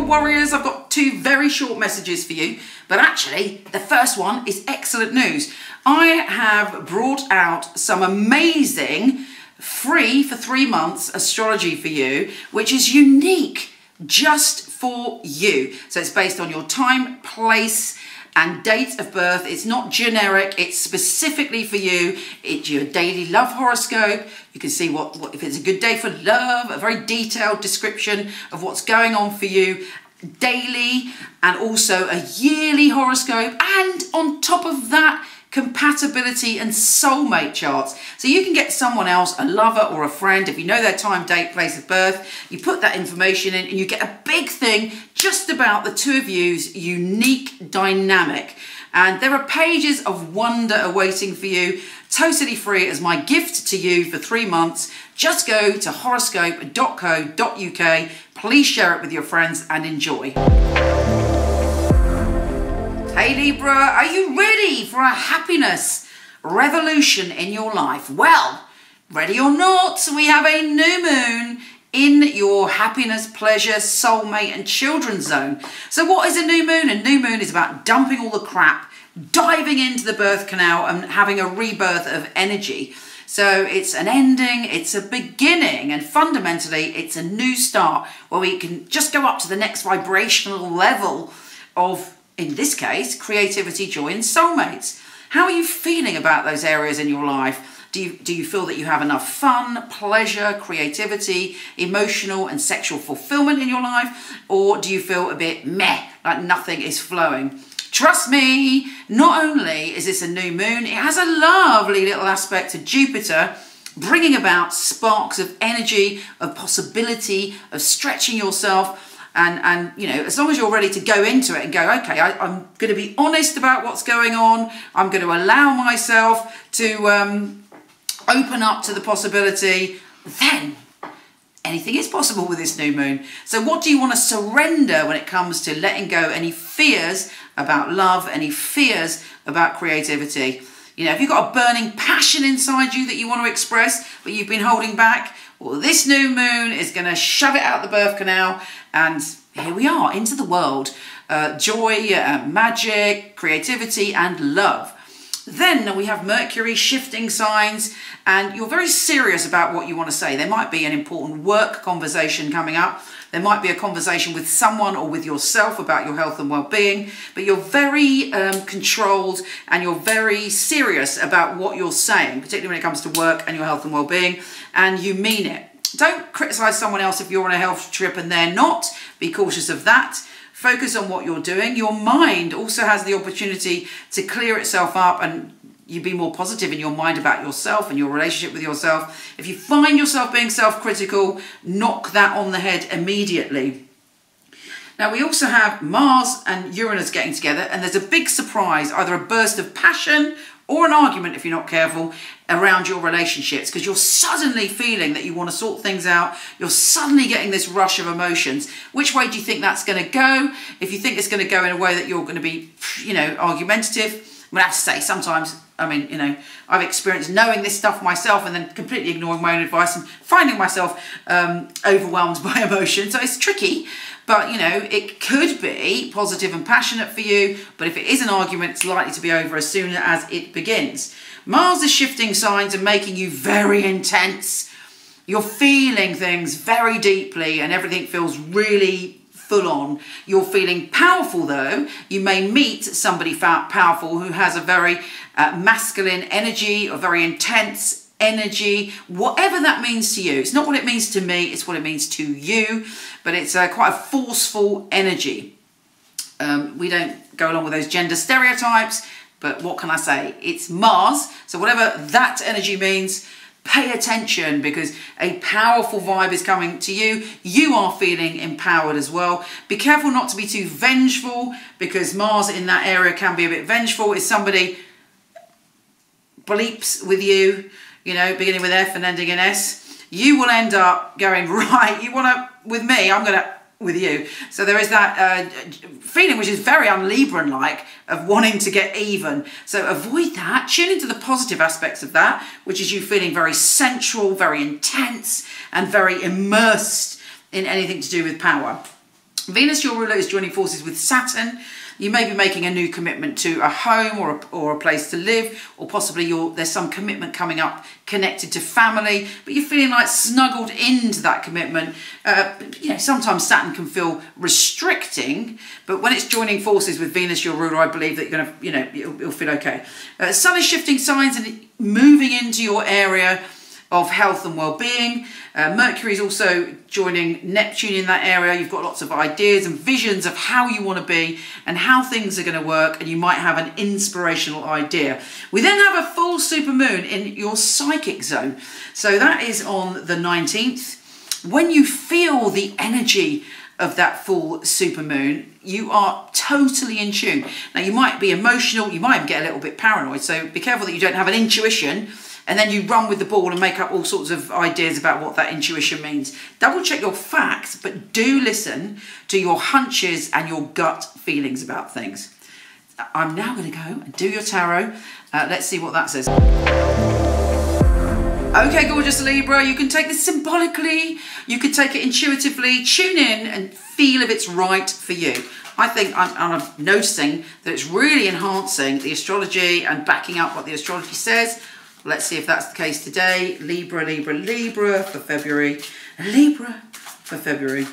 Libra warriors, I've got two very short messages for you, but actually the first one is excellent news. I have brought out some amazing free for 3 months astrology for you, which is unique just for you. So it's based on your time, place, and date of birth. It's not generic, it's specifically for you. It's your daily love horoscope. You can see what if it's a good day for love, a very detailed description of what's going on for you daily, and also a yearly horoscope, and on top of that, compatibility and soulmate charts. So you can get someone else, a lover or a friend, if you know their time, date, place of birth, you put that information in and you get a big thing just about the two of you's unique dynamic. And there are pages of wonder awaiting for you, totally free as my gift to you for 3 months. Just go to horoscope.co.uk. Please share it with your friends and enjoy. Hey Libra, are you ready for a happiness revolution in your life? Well, ready or not, we have a new moon in your happiness, pleasure, soulmate and children's zone. So what is a new moon? A new moon is about dumping all the crap, diving into the birth canal and having a rebirth of energy. So it's an ending, it's a beginning, and fundamentally it's a new start where we can just go up to the next vibrational level of, in this case, creativity, joy and soulmates. How are you feeling about those areas in your life? Do you feel that you have enough fun, pleasure, creativity, emotional and sexual fulfillment in your life? Or do you feel a bit meh, like nothing is flowing? Trust me, not only is this a new moon, it has a lovely little aspect to Jupiter, bringing about sparks of energy, of possibility, of stretching yourself. And you know, as long as you're ready to go into it and go, okay, I'm going to be honest about what's going on. I'm going to allow myself to open up to the possibility. Then anything is possible with this new moon. So what do you want to surrender when it comes to letting go any fears about love, any fears about creativity? You know, if you've got a burning passion inside you that you want to express, but you've been holding back, well, this new moon is going to shove it out the birth canal, and here we are, into the world. Joy, magic, creativity, and love. Then we have Mercury shifting signs, and you're very serious about what you want to say. There might be an important work conversation coming up. There might be a conversation with someone or with yourself about your health and well-being, but you're very controlled and you're very serious about what you're saying, particularly when it comes to work and your health and well-being, and you mean it. Don't criticize someone else if you're on a health trip and they're not. Be cautious of that. Focus on what you're doing. Your mind also has the opportunity to clear itself up, and you be more positive in your mind about yourself and your relationship with yourself. If you find yourself being self-critical, knock that on the head immediately. Now we also have Mars and Uranus getting together, and there's a big surprise, either a burst of passion or an argument, if you're not careful, around your relationships, because you're suddenly feeling that you want to sort things out. You're suddenly getting this rush of emotions. Which way do you think that's going to go? If you think it's going to go in a way that you're going to be, you know, argumentative, I'm going to have to say sometimes, I mean, you know, I've experienced knowing this stuff myself and then completely ignoring my own advice and finding myself overwhelmed by emotion. So it's tricky, but, you know, it could be positive and passionate for you. But if it is an argument, it's likely to be over as soon as it begins. Mars is shifting signs and making you very intense. You're feeling things very deeply and everything feels really full on. You're feeling powerful though. You may meet somebody powerful who has a very masculine energy, or very intense energy, whatever that means to you. It's not what it means to me, it's what it means to you, but it's quite a forceful energy. We don't go along with those gender stereotypes, but what can I say? It's Mars, so whatever that energy means, pay attention, because a powerful vibe is coming to you. You are feeling empowered as well. Be careful not to be too vengeful, because Mars in that area can be a bit vengeful. If somebody bleeps with you, you know, beginning with F and ending in S, you will end up going, right, you want to, with me, I'm going to, with you. So there is that feeling, which is very un-Libran-like, of wanting to get even. So avoid that. Tune into the positive aspects of that, which is you feeling very sensual, very intense, and very immersed in anything to do with power. Venus, your ruler, is joining forces with Saturn. You may be making a new commitment to a home or a place to live, or possibly there's some commitment coming up connected to family, but you're feeling like snuggled into that commitment. Sometimes Saturn can feel restricting, but when it's joining forces with Venus, your ruler, I believe that you're going to, you'll feel okay. Sun is shifting signs and moving into your area of health and well-being. Mercury is also joining Neptune in that area. You've got lots of ideas and visions of how you want to be and how things are going to work, and you might have an inspirational idea. We then have a full supermoon in your psychic zone. So that is on the 19th. When you feel the energy of that full supermoon, you are totally in tune. Now, you might be emotional, you might even get a little bit paranoid, so be careful that you don't have an intuition and then you run with the ball and make up all sorts of ideas about what that intuition means. Double check your facts, but do listen to your hunches and your gut feelings about things. I'm now going to go and do your tarot. Let's see what that says. Okay, gorgeous Libra, you can take this symbolically, you can take it intuitively, tune in and feel if it's right for you. I think I'm noticing that it's really enhancing the astrology and backing up what the astrology says. Let's see if that's the case today. Libra, Libra, Libra for February. Libra for February.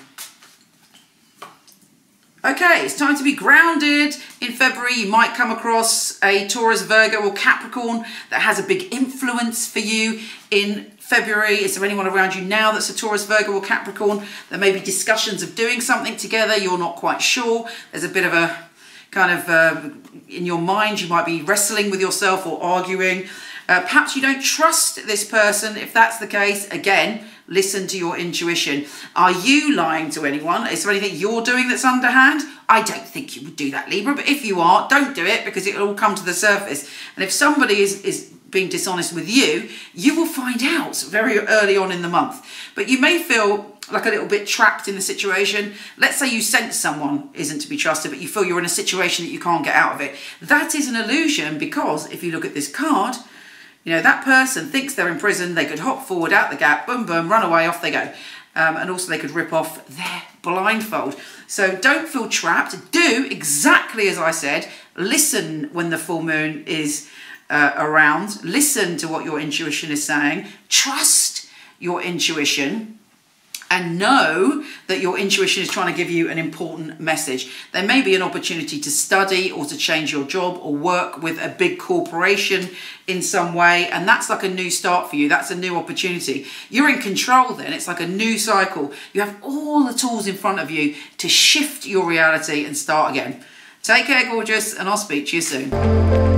Okay, it's time to be grounded. In February, you might come across a Taurus, Virgo or Capricorn that has a big influence for you in February. Is there anyone around you now that's a Taurus, Virgo or Capricorn? There may be discussions of doing something together. You're not quite sure. There's a bit of a kind of, in your mind, you might be wrestling with yourself or arguing. Perhaps you don't trust this person. If that's the case, again, listen to your intuition. Are you lying to anyone? Is there anything you're doing that's underhand? I don't think you would do that, Libra, but if you are, don't do it because it'll all come to the surface. And if somebody is being dishonest with you, you will find out very early on in the month. But you may feel like a little bit trapped in the situation. Let's say you sense someone isn't to be trusted, but you feel you're in a situation that you can't get out of it. That is an illusion because if you look at this card, you know, that person thinks they're in prison, they could hop forward out the gap, boom, boom, run away, off they go. And also they could rip off their blindfold. So don't feel trapped. Do exactly as I said. Listen when the full moon is around. Listen to what your intuition is saying. Trust your intuition. And know that your intuition is trying to give you an important message. There may be an opportunity to study or to change your job or work with a big corporation in some way. And that's like a new start for you. That's a new opportunity. You're in control then. It's like a new cycle. You have all the tools in front of you to shift your reality and start again. Take care, gorgeous, and I'll speak to you soon.